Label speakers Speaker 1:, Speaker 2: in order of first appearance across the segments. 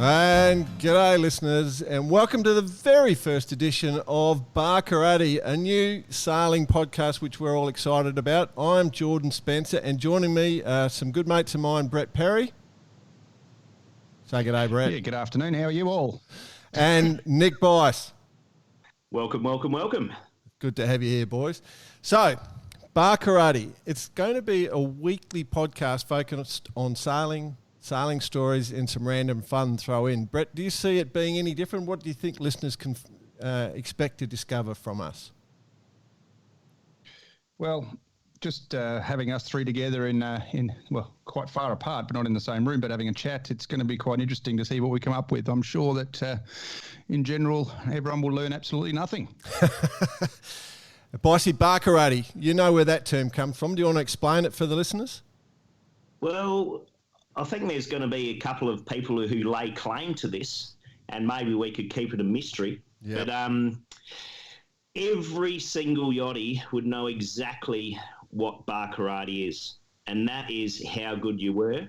Speaker 1: And g'day listeners, and welcome to the very first edition of Bar Karate, a new sailing podcast which we're all excited about. I'm Jordan Spencer, and joining me some good mates of mine, Brett Perry. Say g'day, Brett.
Speaker 2: Yeah, good afternoon. How are you all?
Speaker 1: And Nick Bice.
Speaker 3: Welcome, welcome, welcome.
Speaker 1: Good to have you here, boys. So, Bar Karate, it's going to be a weekly podcast focused on sailing stories, and some random fun throw in. Brett, do you see it being any different? What do you think listeners can expect to discover from us?
Speaker 2: Well, just having us three together in quite far apart, but not in the same room, but having a chat, it's going to be quite interesting to see what we come up with. I'm sure that in general, everyone will learn absolutely nothing.
Speaker 1: Bicey, Bar Karate, you know where that term comes from. Do you want to explain it for the listeners?
Speaker 3: Well, I think there's going to be a couple of people who lay claim to this, and maybe we could keep it a mystery.
Speaker 1: Yep.
Speaker 3: But every single yachty would know exactly what bar karate is, and that is how good you were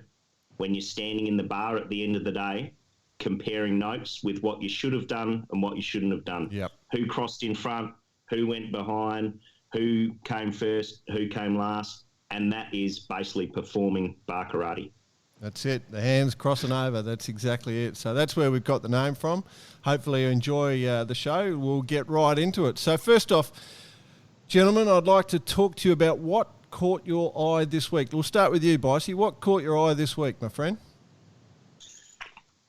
Speaker 3: when you're standing in the bar at the end of the day, comparing notes with what you should have done and what you shouldn't have done.
Speaker 1: Yep.
Speaker 3: Who crossed in front, who went behind, who came first, who came last, and that is basically performing bar karate.
Speaker 1: That's it. The hands crossing over. That's exactly it. So that's where we've got the name from. Hopefully you enjoy the show. We'll get right into it. So first off, gentlemen, I'd like to talk to you about what caught your eye this week. We'll start with you, Bicey. What caught your eye this week, my friend?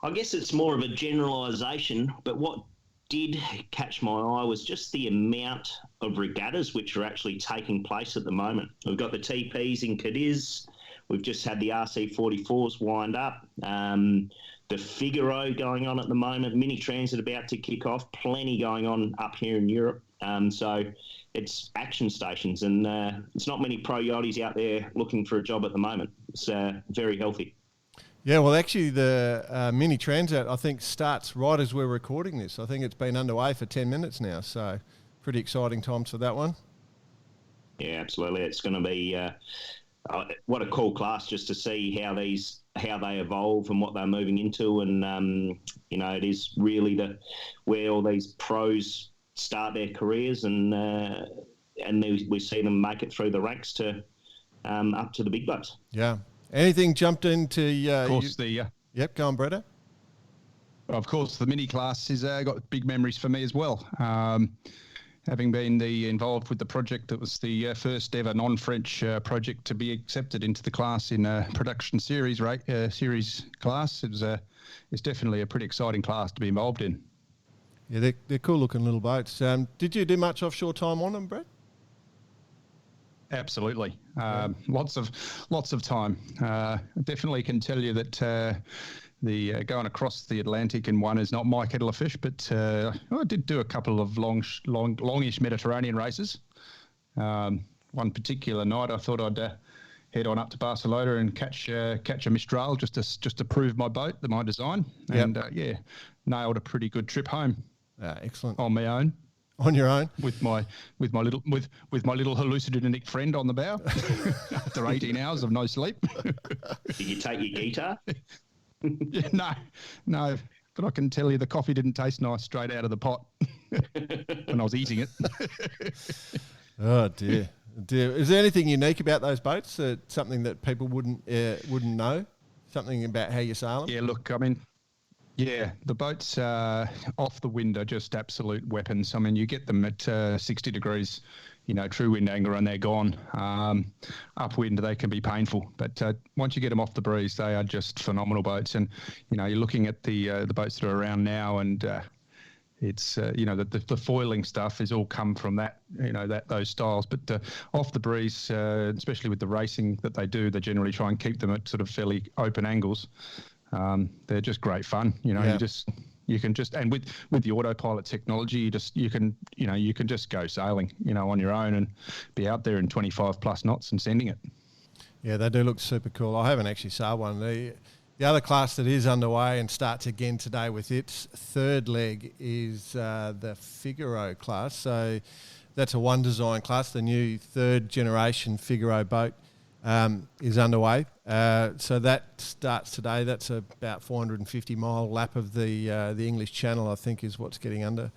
Speaker 3: I guess it's more of a generalisation, but what did catch my eye was just the amount of regattas which are actually taking place at the moment. We've got the TPs in Cadiz. We've just had the RC44s wind up. The Figaro going on at the moment. Mini Transit about to kick off. Plenty going on up here in Europe. So it's action stations, and it's not many pro yachties out there looking for a job at the moment. It's very healthy.
Speaker 1: Yeah, well, actually, the Mini Transat, I think, starts right as we're recording this. I think it's been underway for 10 minutes now, so pretty exciting times for that one. Yeah,
Speaker 3: absolutely. It's going to be... what a cool class just to see how they evolve and what they're moving into, and it is really where all these pros start their careers, and we see them make it through the ranks to up to the big boats.
Speaker 1: Yeah. Anything jumped into?
Speaker 2: Of course,
Speaker 1: Yep, go on, Bretta.
Speaker 2: Of course, the mini class has got big memories for me as well. Having been involved with the project, it was the first ever non-French project to be accepted into the class in a production series class. It's definitely a pretty exciting class to be involved in.
Speaker 1: Yeah, they're cool looking little boats. Did you do much offshore time on them, Brett?
Speaker 2: Absolutely, lots of time. Definitely can tell you that. The going across the Atlantic in one is not my kettle of fish, but I did do a couple of longish Mediterranean races. One particular night, I thought I'd head on up to Barcelona and catch a Mistral just to prove my boat, my design, and nailed a pretty good trip home.
Speaker 1: Excellent.
Speaker 2: On my own.
Speaker 1: On your own,
Speaker 2: with my little hallucinogenic friend on the bow after 18 hours of no sleep.
Speaker 3: Did you take your guitar?
Speaker 2: No, but I can tell you the coffee didn't taste nice straight out of the pot when I was eating it.
Speaker 1: Oh dear. Is there anything unique about those boats? Something that people wouldn't know? Something about how you sail them?
Speaker 2: Yeah, look, I mean, the boats off the wind are just absolute weapons. I mean, you get them at 60 degrees, true wind angle, and they're gone. Upwind, they can be painful, but once you get them off the breeze, they are just phenomenal boats. And you're looking at the boats that are around now, and it's the foiling stuff has all come from that, those styles. But off the breeze, especially with the racing that they do, they generally try and keep them at sort of fairly open angles. They're just great fun. You can just, and with the autopilot technology, you can just go sailing, on your own and be out there in 25 plus knots and sending it.
Speaker 1: Yeah, they do look super cool. I haven't actually sailed one. The other class that is underway and starts again today with its third leg is the Figaro class. So that's a one design class, the new third generation Figaro boat. is underway. So that starts today. That's about 450-mile lap of the English Channel, I think, is what's getting under,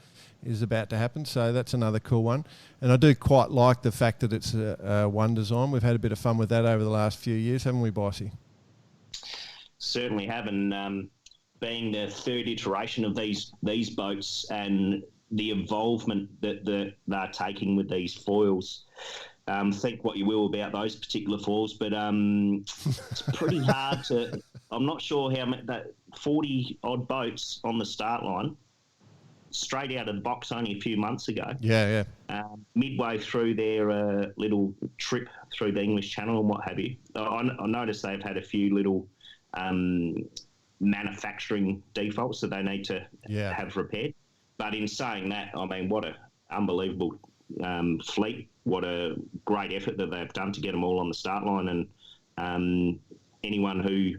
Speaker 1: is about to happen. So that's another cool one. And I do quite like the fact that it's a one design. We've had a bit of fun with that over the last few years, haven't we, Bossy?
Speaker 3: Certainly have, and being the third iteration of these boats and the involvement that they're taking with these foils. Think what you will about those particular foils, but it's pretty hard to. I'm not sure how many, that 40 odd boats on the start line, straight out of the box only a few months ago.
Speaker 1: Yeah.
Speaker 3: Midway through their little trip through the English Channel and what have you, I noticed they've had a few little manufacturing defaults that they need to have repaired. But in saying that, I mean, what an unbelievable fleet. What a great effort that they've done to get them all on the start line. And anyone who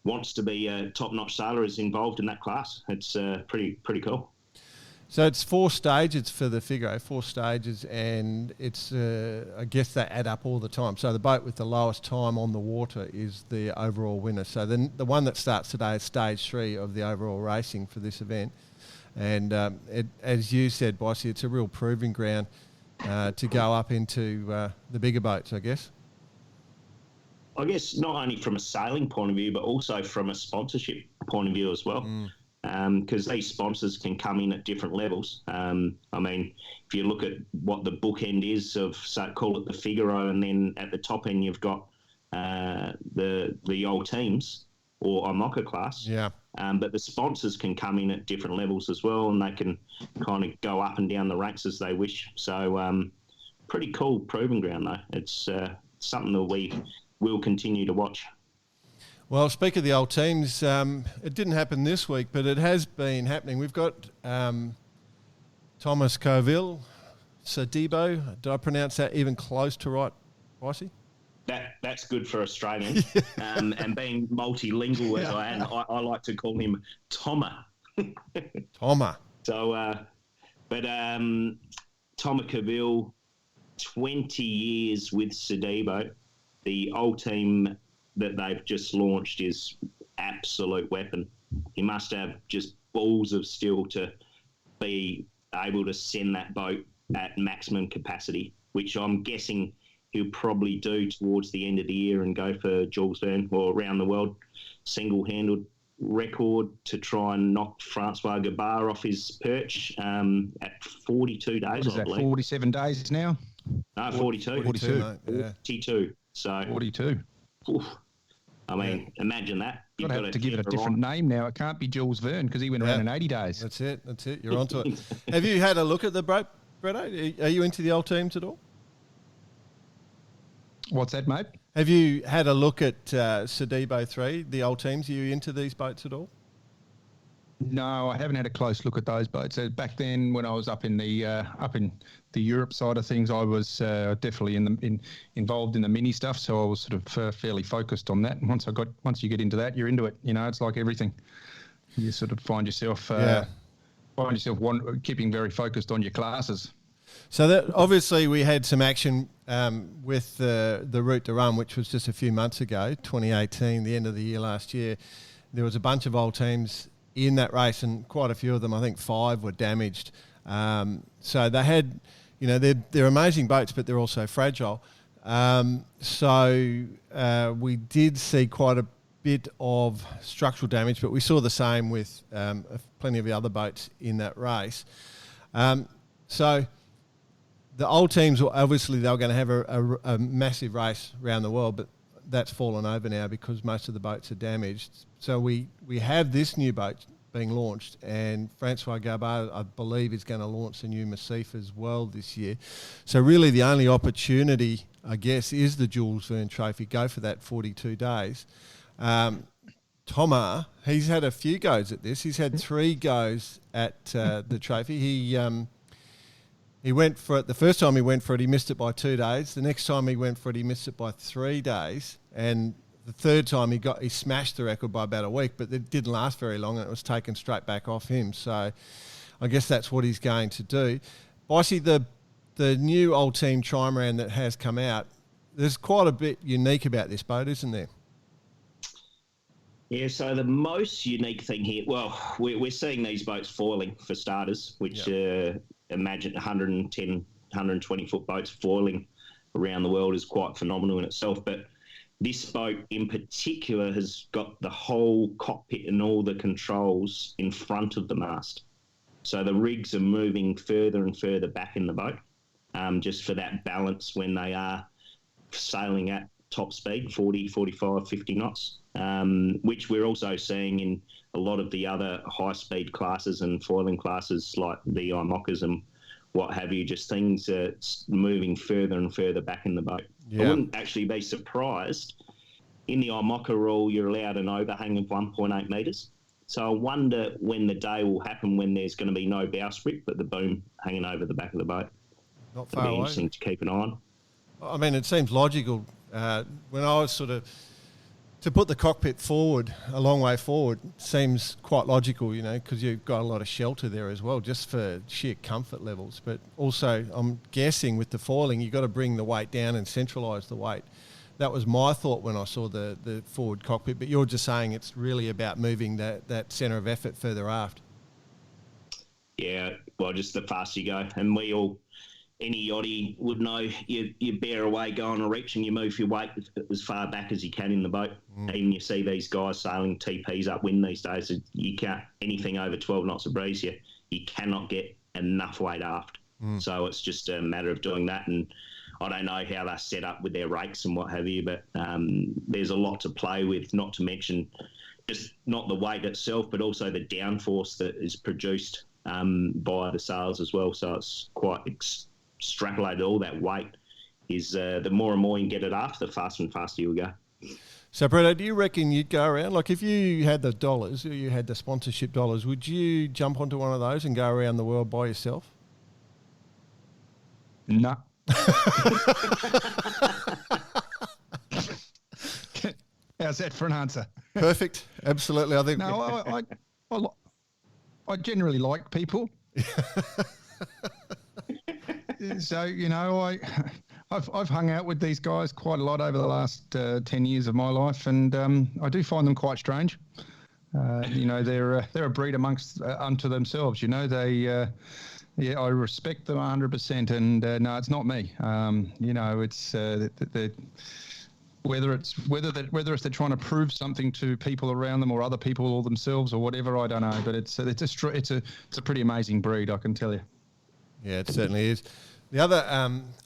Speaker 3: wants to be a top-notch sailor is involved in that class. It's pretty cool.
Speaker 1: So it's 4 stages for the Figaro, 4 stages, and it's I guess they add up all the time. So the boat with the lowest time on the water is the overall winner. So then the one that starts today is stage 3 of the overall racing for this event. And as you said, Bossy, it's a real proving ground to go up into the bigger boats, I guess.
Speaker 3: I guess not only from a sailing point of view, but also from a sponsorship point of view as well. Because these sponsors can come in at different levels. I mean, if you look at what the bookend is of, so call it the Figaro, and then at the top end you've got the old teams or Imoca class.
Speaker 1: Yeah.
Speaker 3: But the sponsors can come in at different levels as well, and they can kind of go up and down the ranks as they wish. So pretty cool proving ground, though. It's something that we will continue to watch.
Speaker 1: Well, speak of the old teams, it didn't happen this week, but it has been happening. We've got Thomas Coville, Sodebo. Did I pronounce that even close to right, Bossy?
Speaker 3: That's good for Australians. And being multilingual as I am, I like to call him Toma.
Speaker 1: Toma.
Speaker 3: So, but Thomas Coville, 20 years with Sodebo. The old team that they've just launched is absolute weapon. He must have just balls of steel to be able to send that boat at maximum capacity, which I'm guessing he'll probably do towards the end of the year and go for Jules Verne or around the world single-handed record to try and knock Francois Gabard off his perch at 42 days,
Speaker 2: what is
Speaker 3: I believe.
Speaker 2: 47 days now?
Speaker 3: No, 42.
Speaker 2: 42.
Speaker 1: Mate, yeah.
Speaker 3: 42. So
Speaker 2: 42.
Speaker 3: Oof. I mean, imagine that.
Speaker 2: You've got to have to give it a different name now. It can't be Jules Verne because he went around in 80 days.
Speaker 1: That's it. You're onto it. Have you had a look at the boat, Bretto? Are you into the old teams at all?
Speaker 2: What's that, mate?
Speaker 1: Have you had a look at Sodebo 3, the old teams? Are you into these boats at all?
Speaker 2: No, I haven't had a close look at those boats. Back then, when I was up in the Europe side of things, I was definitely involved in the mini stuff. So I was sort of fairly focused on that. And once you get into that, you're into it. You know, it's like everything. You sort of find yourself keeping very focused on your classes.
Speaker 1: So that obviously we had some action with the Route de Rome, which was just a few months ago, 2018, the end of the year last year. There was a bunch of old teams in that race, and quite a few of them, I think 5 were damaged. So they had, you know, they're amazing boats, but they're also fragile. So we did see quite a bit of structural damage, but we saw the same with plenty of the other boats in that race. So the old teams, obviously they were going to have a massive race around the world, but that's fallen over now because most of the boats are damaged. So we have this new boat being launched, and Francois Gabard, I believe, is going to launch the new Massif as well this year. So really the only opportunity, I guess, is the Jules Verne Trophy. Go for that 42 days. Thomas, he's had a few goes at this. He's had 3 goes at the trophy. He went for it. The first time he went for it, he missed it by 2 days. The next time he went for it, he missed it by 3 days. And the third time he smashed the record by about a week, but it didn't last very long, and it was taken straight back off him. So I guess that's what he's going to do. Bossy, the new old team trimaran that has come out, there's quite a bit unique about this boat, isn't there?
Speaker 3: Yeah, so the most unique thing here, well, we're seeing these boats foiling for starters, which imagine 110, 120-foot boats foiling around the world is quite phenomenal in itself. But this boat in particular has got the whole cockpit and all the controls in front of the mast. So the rigs are moving further and further back in the boat, just for that balance when they are sailing at top speed, 40, 45, 50 knots, which we're also seeing in a lot of the other high-speed classes and foiling classes like the IMOCAs and what have you, just things moving further and further back in the boat. Yeah. I wouldn't actually be surprised. In the IMOCA rule, you're allowed an overhang of 1.8 metres. So I wonder when the day will happen when there's going to be no bowsprit, but the boom hanging over the back of the boat.
Speaker 1: Not far away.
Speaker 3: Interesting to keep an eye on.
Speaker 1: I mean, it seems logical. When I was to put the cockpit forward, a long way forward, seems quite logical, because you've got a lot of shelter there as well, just for sheer comfort levels. But also, I'm guessing with the foiling, you've got to bring the weight down and centralise the weight. That was my thought when I saw the forward cockpit, but you're just saying it's really about moving that centre of effort further aft.
Speaker 3: Yeah, well, just the faster you go. And any yachty would know you bear away, go on a reach, and you move your weight as far back as you can in the boat. Even you see these guys sailing TPs upwind these days, you can't, anything over 12 knots of breeze, you cannot get enough weight aft. So it's just a matter of doing that. And I don't know how they're set up with their rakes and what have you, but there's a lot to play with, not to mention just not the weight itself, but also the downforce that is produced by the sails as well. So it's quite extrapolated. All that weight is the more and more you get it aft, the faster and faster you'll go.
Speaker 1: So, Bretto, do you reckon you'd go around, like if you had the dollars, or you had the sponsorship dollars, would you jump onto one of those and go around the world by yourself?
Speaker 2: No. How's that for an answer?
Speaker 1: Perfect. Absolutely. I think.
Speaker 2: No, I generally like people. So, I've hung out with these guys quite a lot over the last 10 years of my life, and I do find them quite strange. They're a breed unto themselves. I respect them 100%, and no, it's not me. It's whether it's they're trying to prove something to people around them or other people or themselves or whatever, I don't know. But it's a pretty amazing breed, I can tell you.
Speaker 1: Yeah, it certainly is. The other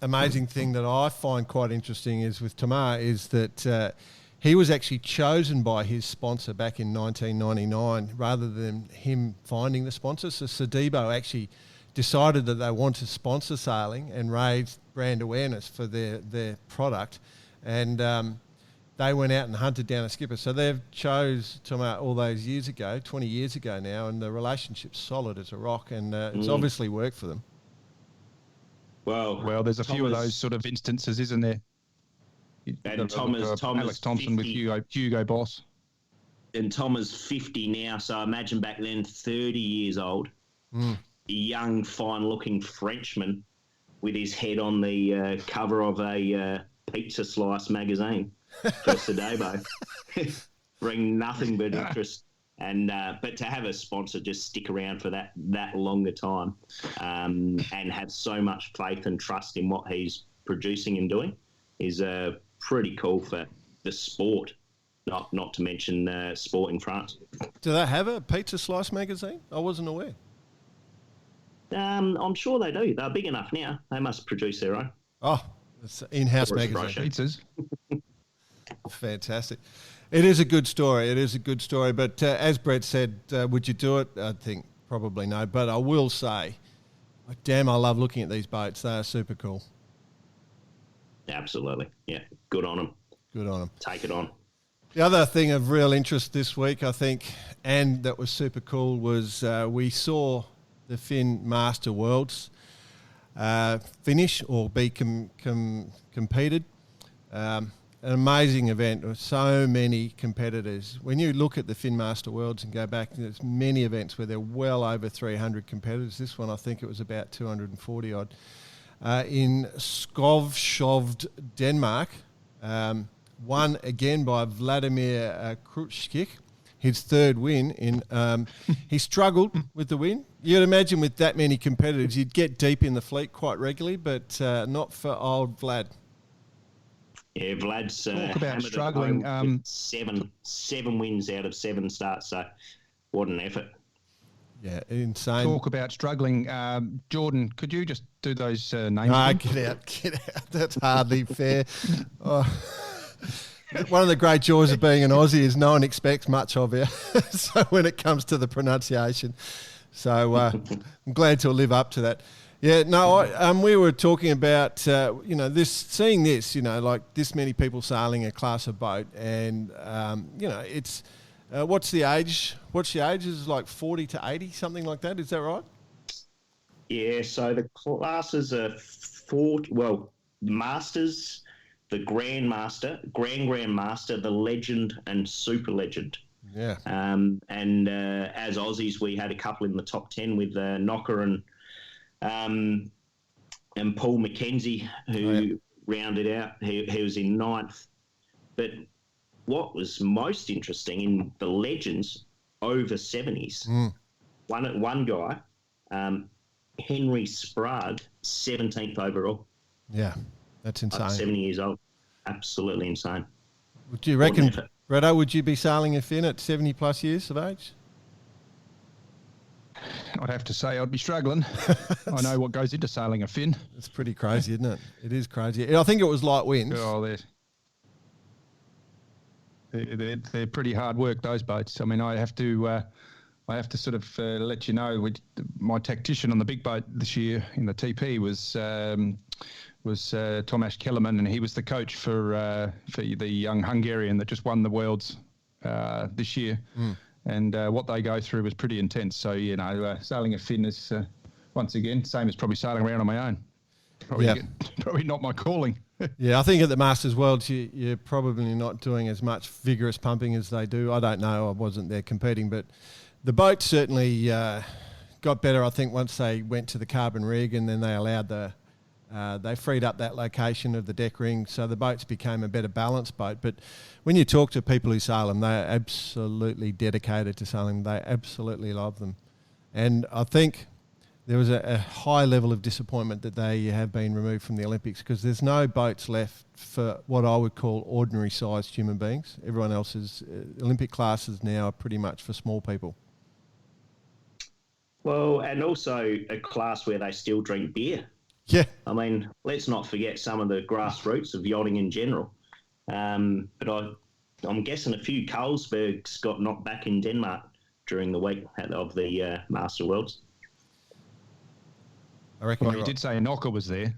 Speaker 1: amazing thing that I find quite interesting is with Tamar is that he was actually chosen by his sponsor back in 1999 rather than him finding the sponsor. So Sodebo actually decided that they want to sponsor sailing and raise brand awareness for their product. And they went out and hunted down a skipper. So they've chose Tamar all those years ago, 20 years ago now, and the relationship's solid as a rock, and it's obviously worked for them.
Speaker 3: Well,
Speaker 2: there's a few of those sort of instances, isn't there?
Speaker 3: And Thomas
Speaker 2: Alex Thompson 50, with Hugo Boss.
Speaker 3: And Tom is 50 now, so imagine back then 30 years old, a young, fine-looking Frenchman with his head on the cover of a pizza slice magazine for Sodebo. Bring nothing but interest. And but to have a sponsor just stick around for that longer time and have so much faith and trust in what he's producing and doing is pretty cool for the sport, not to mention sport in France.
Speaker 1: Do they have a pizza slice magazine? I wasn't aware.
Speaker 3: I'm sure they do. They're big enough now. They must produce their own.
Speaker 1: Oh, it's an in-house magazine.
Speaker 2: Pizzas.
Speaker 1: Fantastic. It is a good story. But as Brett said, would you do it? I think probably no. But I will say, damn, I love looking at these boats. They are super cool.
Speaker 3: Absolutely. Yeah. Good on them. Take it on.
Speaker 1: The other thing of real interest this week, I think, and that was super cool, was we saw the Fin Master Worlds finish or be competed. An amazing event with so many competitors. When you look at the Fin Master Worlds and go back, there's many events where there are well over 300 competitors. This one, I think it was about 240 odd. in Skovshovd, Denmark. Won again by Vladimir Krutschik. His third win. He struggled with the win. You'd imagine with that many competitors, you'd get deep in the fleet quite regularly, but not for old Vlad.
Speaker 3: Yeah, Vlad's
Speaker 2: talk about struggling.
Speaker 3: Seven wins out of 7 starts. So, what an effort!
Speaker 1: Yeah, insane.
Speaker 2: Talk about struggling. Jordan, could you just do those names?
Speaker 1: No, get out. That's hardly fair. Oh. One of the great joys of being an Aussie is no one expects much of you. So when it comes to the pronunciation, so I'm glad to live up to that. Yeah, no, we were talking about seeing this, like this many people sailing a class of boat, and it's what's the age? What's the age? Is it like 40 to 80, something like that? Is that right?
Speaker 3: Yeah. So the classes are masters. The Grand Master, the Legend, and Super Legend.
Speaker 1: Yeah.
Speaker 3: As Aussies, we had a couple in the top 10 with Knocker and Paul McKenzie, who rounded out. He was in 9th. But what was most interesting in the Legends over 70s, one guy, Henry Sprague, 17th overall.
Speaker 1: Yeah. That's insane.
Speaker 3: 70 years old. Absolutely insane.
Speaker 1: Would you reckon, Bretto, would you be sailing a fin at 70 plus years of age?
Speaker 2: I'd have to say I'd be struggling. I know what goes into sailing a fin.
Speaker 1: It's pretty crazy, isn't it? It is crazy. I think it was light winds.
Speaker 2: Oh, they're pretty hard work, those boats. I mean, I have to sort of let you know, my tactician on the big boat this year in the TP was Tomasz Kellerman, and he was the coach for the young Hungarian that just won the Worlds this year. And what they go through was pretty intense. So, sailing a fin is, once again, same as probably sailing around on my own. Probably not my calling.
Speaker 1: Yeah, I think at the Masters Worlds, you're probably not doing as much vigorous pumping as they do. I don't know. I wasn't there competing, but the boat certainly got better, I think, once they went to the carbon rig, and then they allowed they freed up that location of the deck ring, so the boats became a better balanced boat. But when you talk to people who sail them, they're absolutely dedicated to sailing. They absolutely love them. And I think there was a high level of disappointment that they have been removed from the Olympics, because there's no boats left for what I would call ordinary-sized human beings. Everyone else's Olympic classes now are pretty much for small people.
Speaker 3: Well, and also a class where they still drink beer.
Speaker 1: Yeah.
Speaker 3: I mean, let's not forget some of the grassroots of yachting in general. But I'm guessing a few Carlsbergs got knocked back in Denmark during the week of the Master Worlds.
Speaker 1: I reckon
Speaker 2: you did say Knocker was there.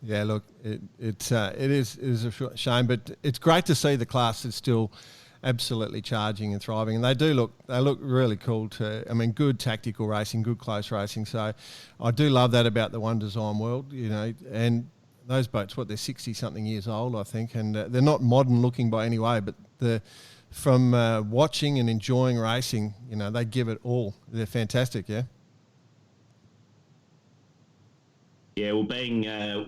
Speaker 1: Yeah, look, it is a shame, but it's great to see the class is still absolutely charging and thriving, and they look really cool too. I mean, good tactical racing, good close racing. So I do love that about the One Design world, and those boats, they're 60 something years old, I think, and they're not modern looking by any way, but from watching and enjoying racing, they give it all. They're fantastic. Yeah.
Speaker 3: Yeah, well, being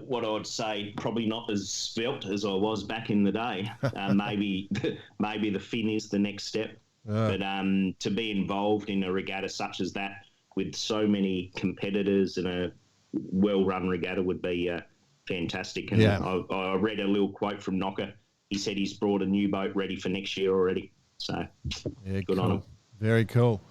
Speaker 3: what I'd say, probably not as svelte as I was back in the day. Maybe the fin is the next step. But to be involved in a regatta such as that with so many competitors and a well-run regatta would be fantastic. And I read a little quote from Knocker. He said he's brought a new boat ready for next year already. So good on him.
Speaker 1: Very cool.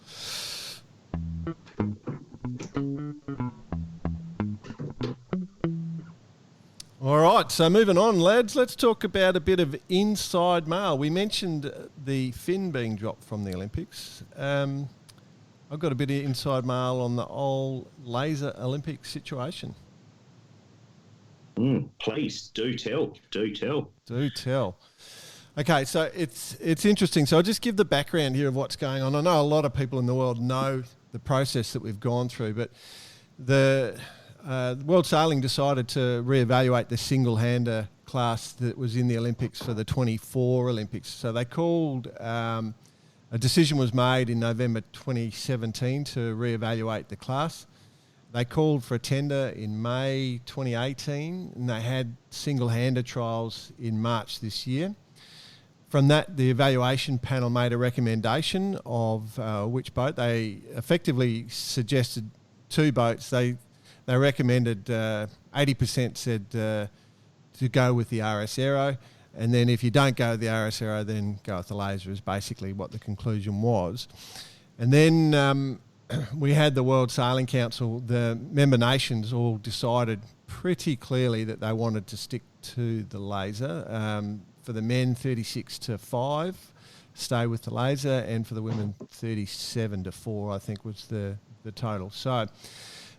Speaker 1: All right, so moving on, lads, let's talk about a bit of inside mail. We mentioned the fin being dropped from the Olympics. I've got a bit of inside mail on the old laser Olympic situation.
Speaker 3: Please, do tell.
Speaker 1: Do tell. Okay, so it's interesting. So I'll just give the background here of what's going on. I know a lot of people in the world know the process that we've gone through, but the World Sailing decided to reevaluate the single-hander class that was in the Olympics for the 24 Olympics. So they called, a decision was made in November 2017 to reevaluate the class. they called for a tender in May 2018, and they had single-hander trials in March this year. From that, the evaluation panel made a recommendation of which boat. They effectively suggested 2 boats. They recommended 80% said to go with the RS Aero, and then if you don't go with the RS Aero, then go with the laser, is basically what the conclusion was. And then we had the World Sailing Council, the member nations all decided pretty clearly that they wanted to stick to the laser. For the men, 36-5, stay with the laser, and for the women, 37-4, I think was the total. So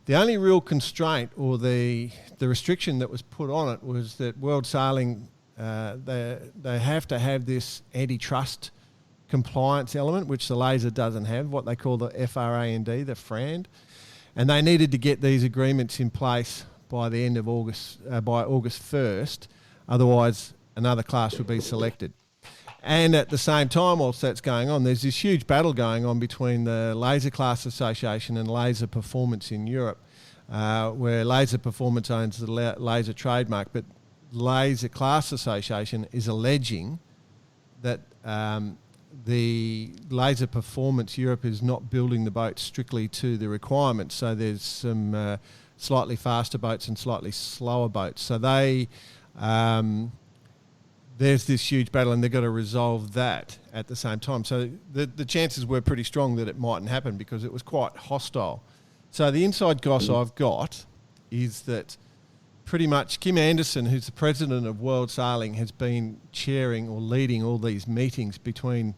Speaker 1: the only real constraint or the restriction that was put on it was that World Sailing, they have to have this antitrust compliance element, which the laser doesn't have, what they call the FRAND, the FRAND, and they needed to get these agreements in place by the end of August, by August 1st, otherwise another class would be selected. And at the same time, whilst that's going on, there's this huge battle going on between the Laser Class Association and Laser Performance in Europe, where Laser Performance owns the laser trademark, but Laser Class Association is alleging that the Laser Performance Europe is not building the boats strictly to the requirements. So there's some slightly faster boats and slightly slower boats. So they... there's this huge battle, and they've got to resolve that at the same time. So the chances were pretty strong that it mightn't happen because it was quite hostile. So the inside goss I've got is that pretty much Kim Anderson, who's the president of World Sailing, has been chairing or leading all these meetings between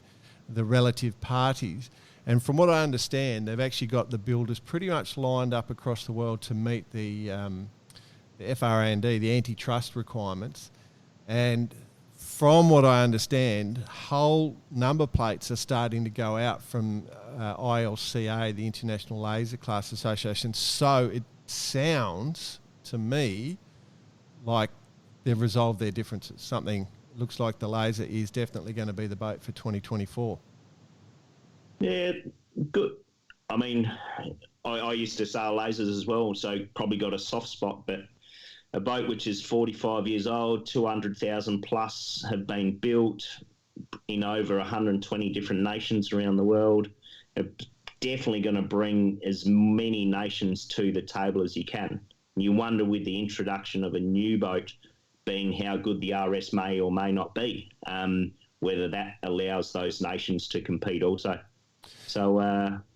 Speaker 1: the relative parties. And from what I understand, they've actually got the builders pretty much lined up across the world to meet the FRAND, the antitrust requirements. And from what I understand, whole number plates are starting to go out from ILCA, the International Laser Class Association. So it sounds to me like they've resolved their differences. Something looks like the laser is definitely going to be the boat for 2024.
Speaker 3: Yeah, good. I mean, I used to sail lasers as well, so probably got a soft spot, but a boat which is 45 years old, 200,000 plus have been built in over 120 different nations around the world. It's definitely going to bring as many nations to the table as you can. You wonder with the introduction of a new boat being how good the RS may or may not be, whether that allows those nations to compete also. So,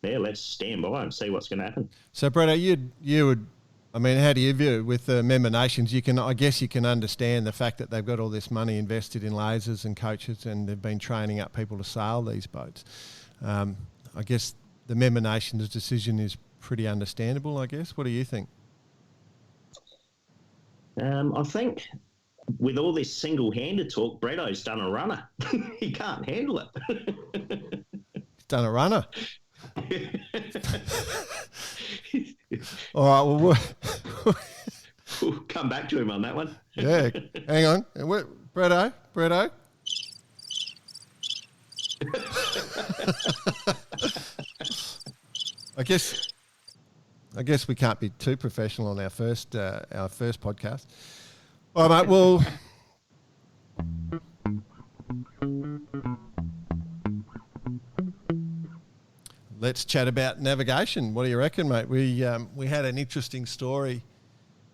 Speaker 3: let's stand by and see what's going to happen.
Speaker 1: So, Bretto, you would... I mean, how do you view with the member nations? I guess you can understand the fact that they've got all this money invested in lasers and coaches, and they've been training up people to sail these boats. I guess the member nations' decision is pretty understandable, I guess. What do you think?
Speaker 3: I think with all this single-handed talk, Bretto's done a runner. He can't handle it.
Speaker 1: He's done a runner? All right, well,
Speaker 3: we'll come back to him on that one.
Speaker 1: Yeah, hang on. Bretto. I guess we can't be too professional on our first podcast. All right, mate. Well, let's chat about navigation. What do you reckon, mate? We had an interesting story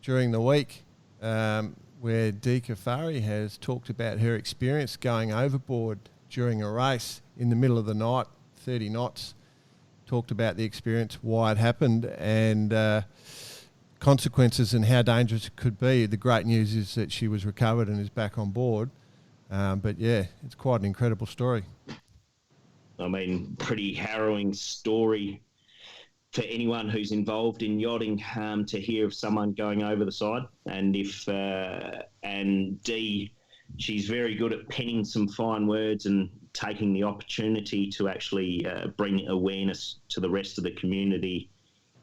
Speaker 1: during the week where Dee Caffari has talked about her experience going overboard during a race in the middle of the night, 30 knots. Talked about the experience, why it happened, and consequences and how dangerous it could be. The great news is that she was recovered and is back on board. But yeah, it's quite an incredible story.
Speaker 3: I mean, pretty harrowing story for anyone who's involved in yachting to hear of someone going over the side. And and Dee, she's very good at penning some fine words and taking the opportunity to actually bring awareness to the rest of the community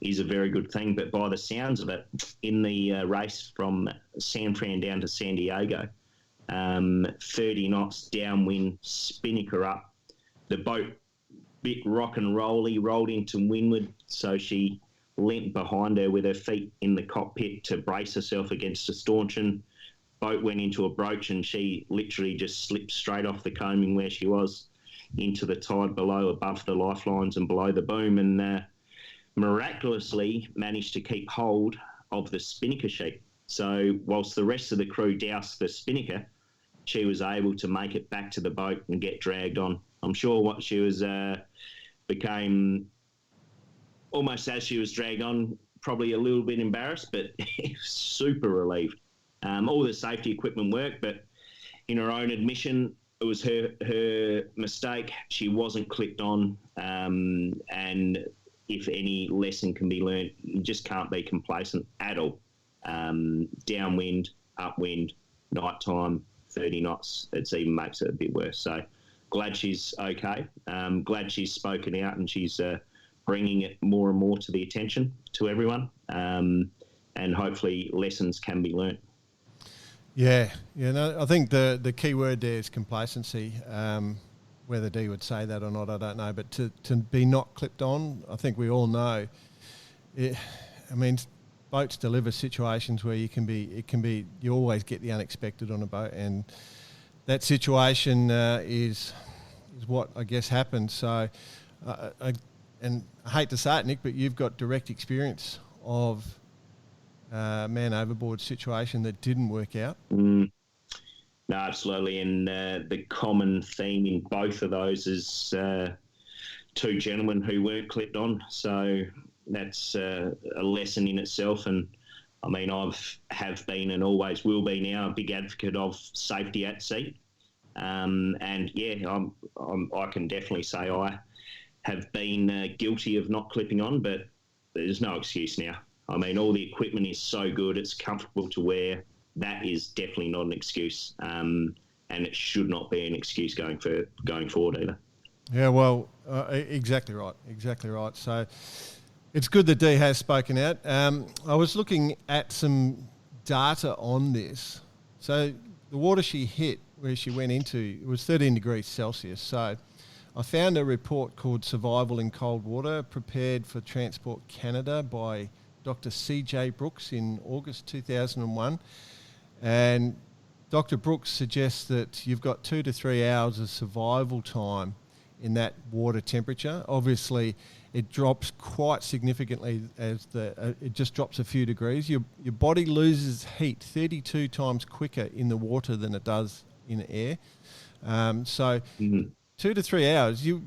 Speaker 3: is a very good thing. But by the sounds of it, in the race from San Fran down to San Diego, 30 knots downwind, spinnaker up, the boat bit rock and rolly, rolled into windward, so she leant behind her with her feet in the cockpit to brace herself against a stanchion. Boat went into a broach and she literally just slipped straight off the coaming where she was into the tide below, above the lifelines and below the boom, and miraculously managed to keep hold of the spinnaker sheet. So whilst the rest of the crew doused the spinnaker, she was able to make it back to the boat and get dragged on. I'm sure what she was became almost as she was dragged on, probably a little bit embarrassed, but super relieved. All the safety equipment worked, but in her own admission, it was her mistake. She wasn't clipped on, and if any lesson can be learned, you just can't be complacent at all. Downwind, upwind, nighttime, 30 knots, it even makes it a bit worse. So glad she's okay. Glad she's spoken out and she's bringing it more and more to the attention to everyone, and hopefully lessons can be learnt.
Speaker 1: Yeah, no, I think the key word there is complacency. Whether Dee would say that or not, I don't know. But to be not clipped on, I think we all know. Boats deliver situations where you always get the unexpected on a boat, and that situation is what I guess happened. So, I hate to say it, Nick, but you've got direct experience of man overboard situation that didn't work out.
Speaker 3: No, absolutely. And the common theme in both of those is two gentlemen who weren't clipped on. So that's a lesson in itself. And I mean, have been and always will be now a big advocate of safety at sea. And yeah, I can definitely say I have been guilty of not clipping on, but there's no excuse now. I mean, all the equipment is so good, it's comfortable to wear. That is definitely not an excuse, and it should not be an excuse going forward either.
Speaker 1: Yeah, well, exactly right. So it's good that Dee has spoken out. I was looking at some data on this. So the water she hit, where she went into, it was 13 degrees Celsius. So I found a report called Survival in Cold Water, prepared for Transport Canada by Dr. C.J. Brooks in August 2001. And Dr. Brooks suggests that you've got 2 to 3 hours of survival time in that water temperature. Obviously, it drops quite significantly as it just drops a few degrees. Your body loses heat 32 times quicker in the water than it does in air. 2 to 3 hours, you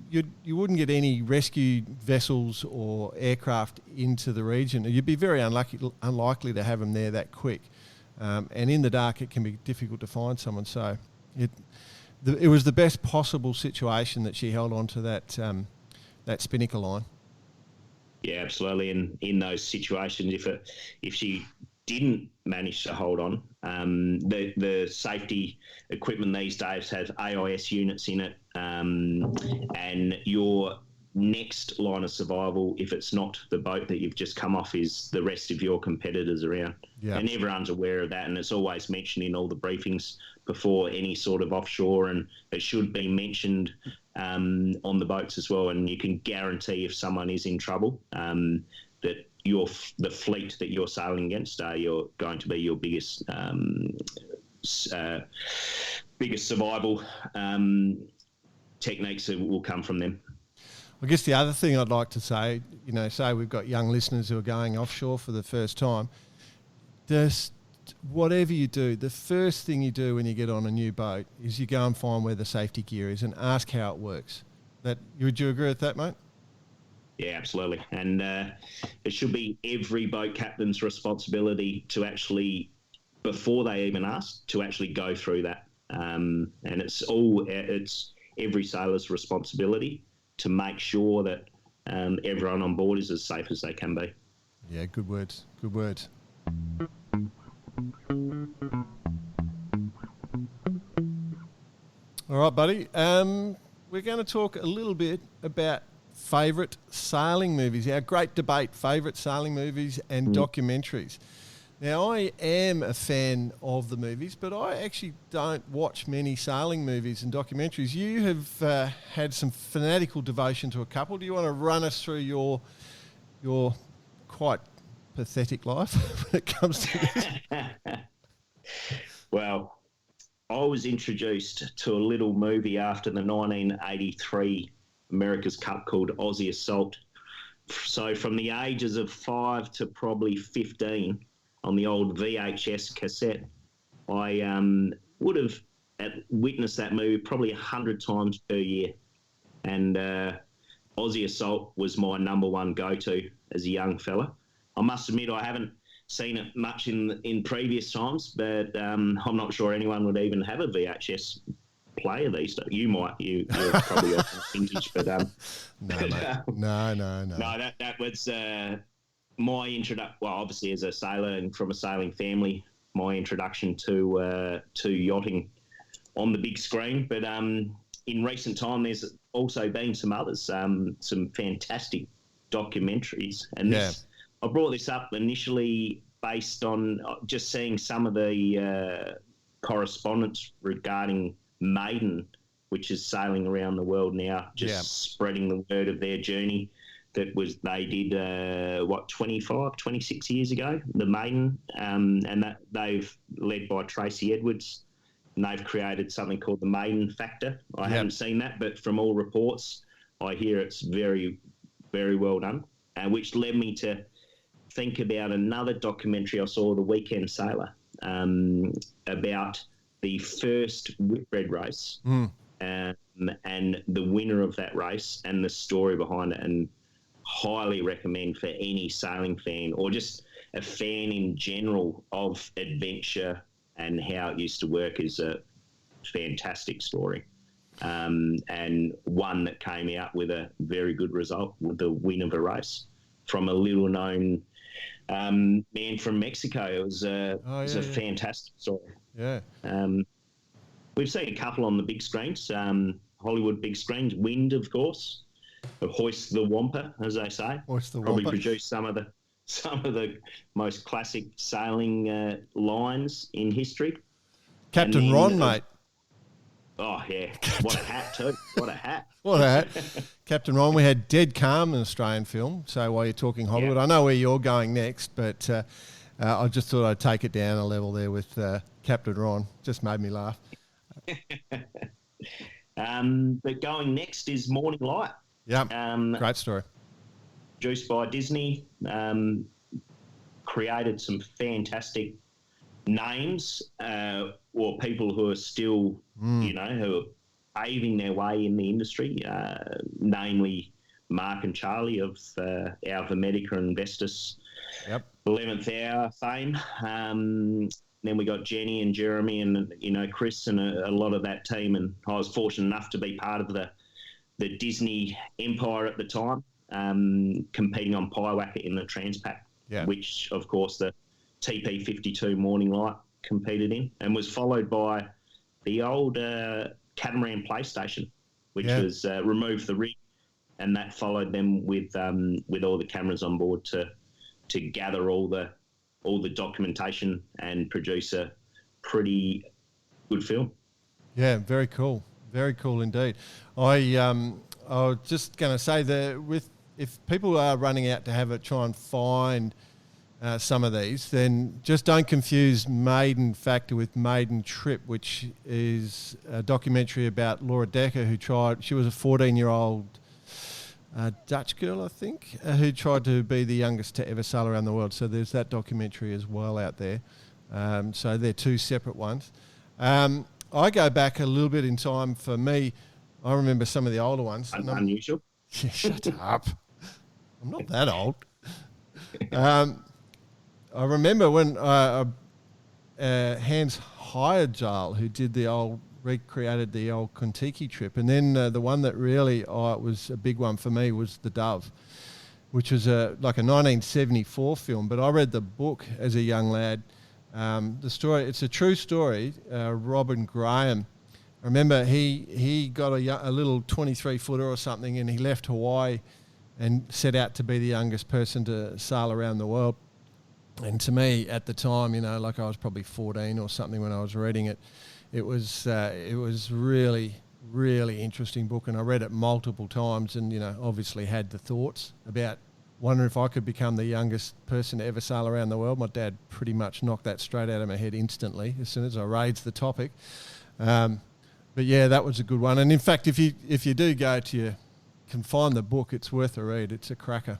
Speaker 1: wouldn't get any rescue vessels or aircraft into the region. You'd be very unlikely to have them there that quick. And in the dark, it can be difficult to find someone. So it was the best possible situation that she held on to that spinnaker line.
Speaker 3: Yeah, absolutely. And in those situations, if she didn't manage to hold on, the safety equipment these days has AIS units in it, and your next line of survival, if it's not the boat that you've just come off, is the rest of your competitors around. Yeah. And everyone's aware of that, and it's always mentioned in all the briefings before any sort of offshore, and it should be mentioned on the boats as well. And you can guarantee if someone is in trouble, that the fleet that you're sailing against you're going to be your biggest survival techniques that will come from them.
Speaker 1: I guess the other thing I'd like to say, say we've got young listeners who are going offshore for the first time. Just whatever you do, the first thing you do when you get on a new boat is you go and find where the safety gear is and ask how it works. Would you agree with that, mate?
Speaker 3: Yeah, absolutely. And it should be every boat captain's responsibility to actually, before they even ask, to actually go through that. And it's every sailor's responsibility to make sure that everyone on board is as safe as they can be.
Speaker 1: Yeah, good words. All right, buddy. We're going to talk a little bit about favourite sailing movies, our great debate, favourite sailing movies and documentaries. Now, I am a fan of the movies, but I actually don't watch many sailing movies and documentaries. You have had some fanatical devotion to a couple. Do you want to run us through your quite pathetic life when it comes to this.
Speaker 3: Well, I was introduced to a little movie after the 1983 America's Cup called Aussie Assault. So from the ages of 5 to probably 15 on the old VHS cassette, I would have witnessed that movie probably 100 times per year. And Aussie Assault was my number one go-to as a young fella. I must admit I haven't seen it much in previous times, but I'm not sure anyone would even have a VHS player these days. You might. You're probably off vintage, but
Speaker 1: no, mate. No.
Speaker 3: No, that was my introduction. Well, obviously as a sailor and from a sailing family, my introduction to yachting on the big screen. But in recent time, there's also been some others, some fantastic documentaries, and this. I brought this up initially based on just seeing some of the correspondence regarding Maiden, which is sailing around the world now, spreading the word of their journey they did 26 years ago, the Maiden, and that they've led by Tracy Edwards, and they've created something called the Maiden Factor. I haven't seen that, but from all reports, I hear it's very, very well done, which led me to think about another documentary I saw, The Weekend Sailor, about the first Whitbread race and the winner of that race and the story behind it, and highly recommend for any sailing fan or just a fan in general of adventure and how it used to work. Is a fantastic story, and one that came out with a very good result with the win of a race from a little known man from Mexico. It was a fantastic story.
Speaker 1: Yeah.
Speaker 3: We've seen a couple on the big screens, Hollywood big screens. Wind, of course, Hoist the Wampa, as they say.
Speaker 1: Hoist the
Speaker 3: Probably
Speaker 1: Wampa.
Speaker 3: produced some of the most classic sailing lines in history.
Speaker 1: Captain Ron, mate.
Speaker 3: Oh, yeah. What a hat, too. What a hat.
Speaker 1: What a hat. Captain Ron. We had Dead Calm, an Australian film. So while you're talking Hollywood, I know where you're going next, but I just thought I'd take it down a level there with Captain Ron. Just made me laugh.
Speaker 3: But going next is Morning Light.
Speaker 1: Yeah, great story.
Speaker 3: Produced by Disney. Created some fantastic names or people who are still, who are paving their way in the industry, namely Mark and Charlie of our Vermedica and Vestas 11th Hour fame. Then we got Jenny and Jeremy and, Chris and a lot of that team. And I was fortunate enough to be part of the Disney empire at the time, competing on Pyewacker in the Transpac, which, of course, the TP52 Morning Light competed in, and was followed by the old Catamaran PlayStation, which was removed the rig, and that followed them with all the cameras on board to gather all the documentation and produce a pretty good film.
Speaker 1: Yeah, very cool. Very cool indeed. I was just going to say that if people are running out to have it, try and find some of these, then just don't confuse Maiden Factor with Maiden Trip, which is a documentary about Laura Decker, she was a 14-year-old Dutch girl, I think, who tried to be the youngest to ever sail around the world. So there's that documentary as well out there. So they're two separate ones. I go back a little bit in time. For me, I remember some of the older ones.
Speaker 3: Unusual.
Speaker 1: Yeah, shut up. I'm not that old. I remember when Hans Heyerdahl, who did recreated the old Kontiki trip, and then the one that really was a big one for me was The Dove, which was like a 1974 film. But I read the book as a young lad. The story, it's a true story. Robin Graham, I remember he got a little 23-footer or something, and he left Hawaii and set out to be the youngest person to sail around the world. And to me, at the time, like I was probably 14 or something when I was reading it, it was really, really interesting book, and I read it multiple times, and obviously had the thoughts about wondering if I could become the youngest person to ever sail around the world. My dad pretty much knocked that straight out of my head instantly as soon as I raised the topic. But yeah, that was a good one. And in fact, if you do go can find the book, it's worth a read. It's a cracker.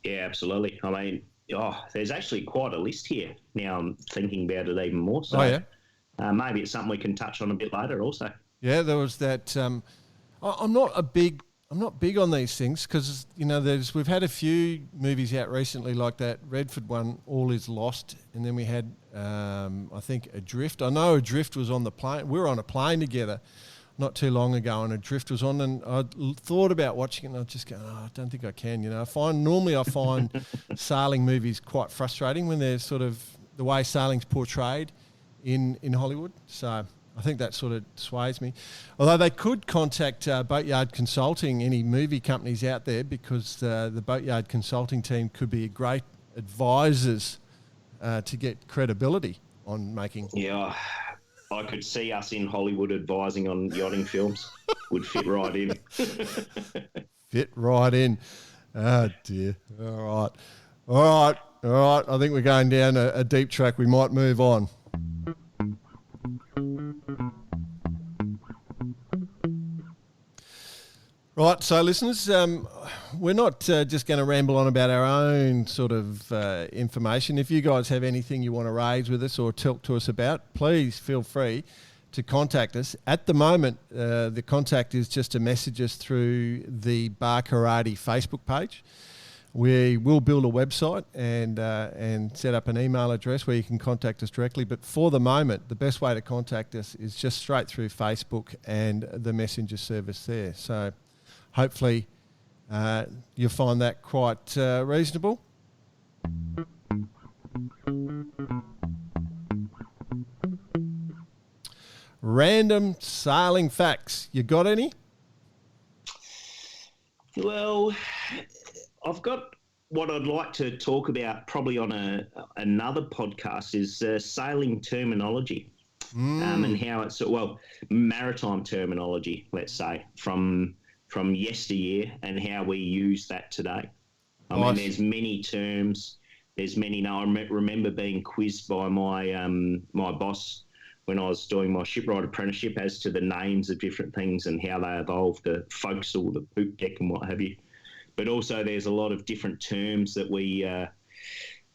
Speaker 3: Yeah, absolutely. I mean, there's actually quite a list here. Now I'm thinking about it even more. So maybe it's something we can touch on a bit later also.
Speaker 1: Yeah, there was that. I'm not big on these things because, we've had a few movies out recently like that Redford one, All Is Lost, and then we had, I think, Adrift. I know Adrift was on the plane. We were on a plane together not too long ago, and Adrift was on, and I thought about watching it, and I was just going, I don't think I can. I find sailing movies quite frustrating when they're sort of the way sailing's portrayed in Hollywood. So I think that sort of sways me. Although they could contact Boatyard Consulting, any movie companies out there, because the Boatyard Consulting team could be great advisors to get credibility on making.
Speaker 3: Yeah, I could see us in Hollywood advising on yachting films. Would fit right in.
Speaker 1: Fit right in. Oh, dear. All right. I think we're going down a deep track. We might move on. Right, so listeners, we're not just going to ramble on about our own sort of information. If you guys have anything you want to raise with us or talk to us about, please feel free to contact us. At the moment, the contact is just to message us through the Bar Karate Facebook page. We will build a website and set up an email address where you can contact us directly. But for the moment, the best way to contact us is just straight through Facebook and the messenger service there. So hopefully you'll find that quite reasonable. Random sailing facts. You got any?
Speaker 3: Well, I've got what I'd like to talk about probably on another podcast is sailing terminology and how it's, maritime terminology, let's say, from yesteryear and how we use that today. I mean, there's many terms. There's many. Now, I remember being quizzed by my boss when I was doing my shipwright apprenticeship as to the names of different things and how they evolved, the forecastle, the poop deck and what have you. But also there's a lot of different terms that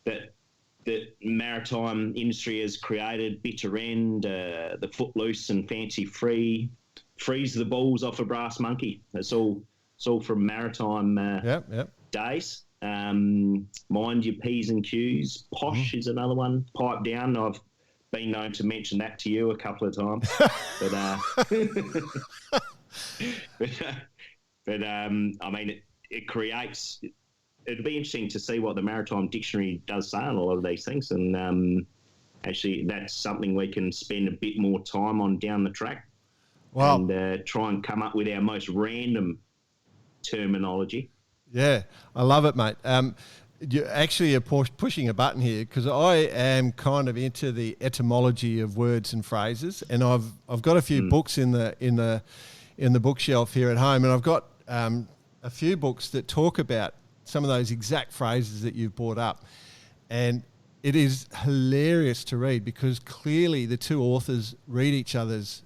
Speaker 3: that maritime industry has created, bitter end, the footloose and fancy free, freeze the balls off a brass monkey. It's all from maritime days. Mind your P's and Q's. Posh is another one. Pipe down. I've been known to mention that to you a couple of times. but I mean, it creates. It'd be interesting to see what the Maritime Dictionary does say on a lot of these things, and actually, that's something we can spend a bit more time on down the track. Wow. And try and come up with our most random terminology.
Speaker 1: Yeah, I love it, mate. You actually are pushing a button here because I am kind of into the etymology of words and phrases, and I've got a few books in the bookshelf here at home, and I've got a few books that talk about some of those exact phrases that you've brought up, and it is hilarious to read because clearly the two authors read each other's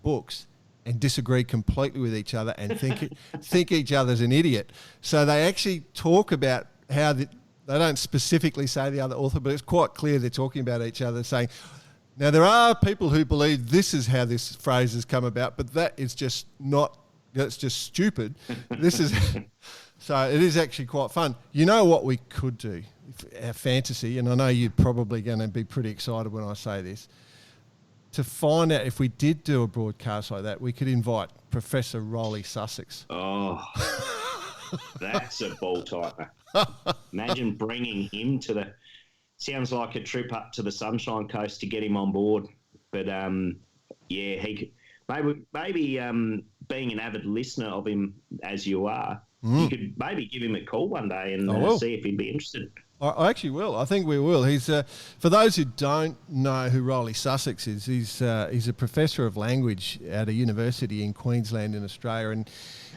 Speaker 1: books and disagree completely with each other and think each other's an idiot. So they actually talk about how they don't specifically say the other author, but it's quite clear they're talking about each other, saying, now there are people who believe this is how this phrase has come about, but that is just not, that's just stupid. This is, so it is actually quite fun. You know what we could do? Our fantasy, and I know you're probably going to be pretty excited when I say this, to find out if we did do a broadcast like that, we could invite Professor Rolly Sussex.
Speaker 3: Oh, that's a ball tighter. Imagine bringing him to the... Sounds like a trip up to the Sunshine Coast to get him on board. But, yeah, he could... Maybe being an avid listener of him as you are, you could maybe give him a call one day and see if he'd be interested.
Speaker 1: I actually will. I think we will. He's for those who don't know who Rolly Sussex is, he's a professor of language at a university in Queensland in Australia, and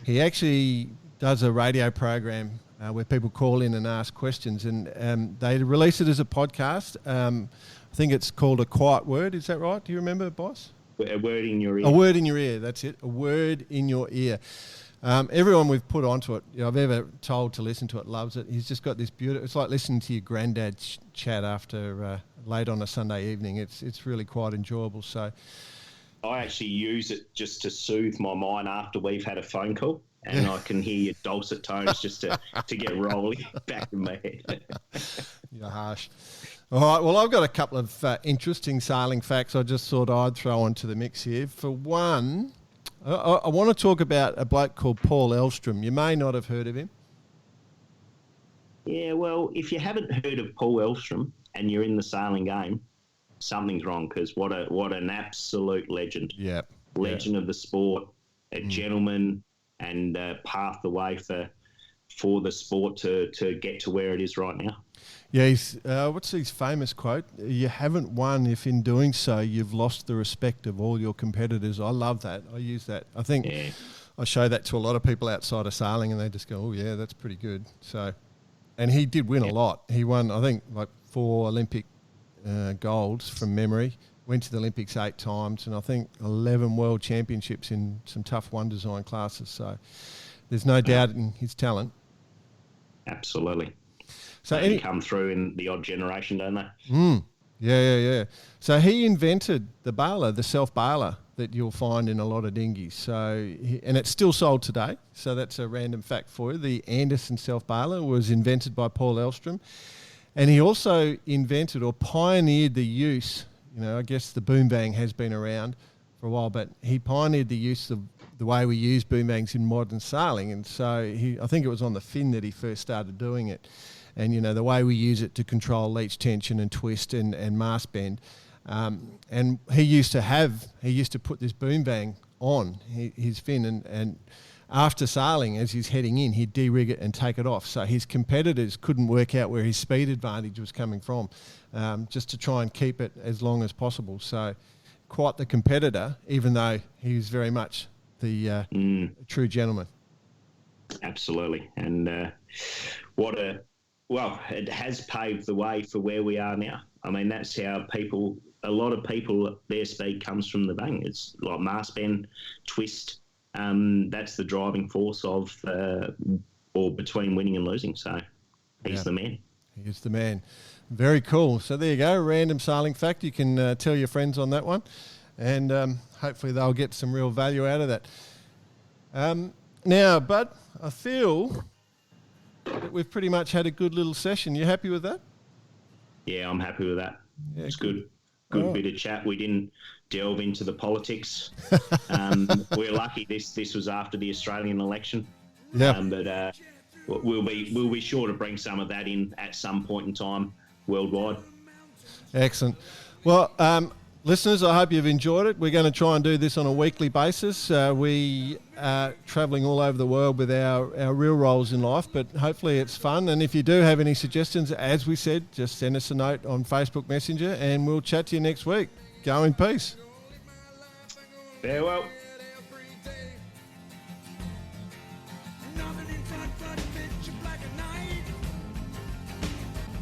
Speaker 1: he actually does a radio program where people call in and ask questions, and they release it as a podcast. I think it's called A Quiet Word. Is that right? Do you remember, boss?
Speaker 3: A word in your ear.
Speaker 1: A word in your ear. That's it. A word in your ear. Everyone we've put onto it, I've ever told to listen to it, loves it. He's just got this beautiful. It's like listening to your granddad chat after late on a Sunday evening. It's really quite enjoyable. So,
Speaker 3: I actually use it just to soothe my mind after we've had a phone call, and I can hear your dulcet tones just to get rolling back in my head.
Speaker 1: You're harsh. All right, well, I've got a couple of interesting sailing facts I just thought I'd throw into the mix here. For one, I want to talk about a bloke called Paul Elvstrom. You may not have heard of him.
Speaker 3: Yeah, well, if you haven't heard of Paul Elvstrom and you're in the sailing game, something's wrong, because what an absolute legend.
Speaker 1: Yeah.
Speaker 3: Legend of the sport, a gentleman, and paved the way for the sport to get to where it is right now.
Speaker 1: Yeah, what's his famous quote? You haven't won if in doing so you've lost the respect of all your competitors. I love that. I use that. I think I show that to a lot of people outside of sailing, and they just go, oh, yeah, that's pretty good. So, and he did win a lot. He won, I think, like 4 Olympic golds from memory, went to the Olympics 8 times, and I think 11 world championships in some tough one design classes. So there's no doubt in his talent.
Speaker 3: Absolutely.
Speaker 1: So
Speaker 3: they come through in the odd generation, don't they?
Speaker 1: Yeah. So he invented the baler, the self-baler that you'll find in a lot of dinghies. So, and it's still sold today. So that's a random fact for you. The Anderson self-baler was invented by Paul Elvstrom. And he also invented or pioneered the use, I guess the boom bang has been around for a while, but he pioneered the use of the way we use boom bangs in modern sailing. And so I think it was on the fin that he first started doing it. And, the way we use it to control leech tension and twist and mast bend. And he used to put this boom bang on his fin, and after sailing, as he's heading in, he'd de-rig it and take it off. So his competitors couldn't work out where his speed advantage was coming from, just to try and keep it as long as possible. So quite the competitor, even though he was very much the true gentleman.
Speaker 3: Absolutely. And it has paved the way for where we are now. I mean, that's how a lot of people, their speed comes from the bang. It's like mast bend, twist. That's the driving force of, or between winning and losing. So he's the man.
Speaker 1: He is the man. Very cool. So there you go. Random sailing fact. You can tell your friends on that one. And hopefully they'll get some real value out of that. Now, Bud, I feel that we've pretty much had a good little session. You happy with that?
Speaker 3: Yeah, I'm happy with that.
Speaker 1: Yeah,
Speaker 3: it's good. Good bit of chat. We didn't delve into the politics. We're lucky this was after the Australian election.
Speaker 1: Yeah.
Speaker 3: But we'll be sure to bring some of that in at some point in time worldwide.
Speaker 1: Excellent. Well, listeners, I hope you've enjoyed it. We're going to try and do this on a weekly basis. We are travelling all over the world with our real roles in life, but hopefully it's fun. And if you do have any suggestions, as we said, just send us a note on Facebook Messenger and we'll chat to you next week. Go in peace.
Speaker 3: Farewell.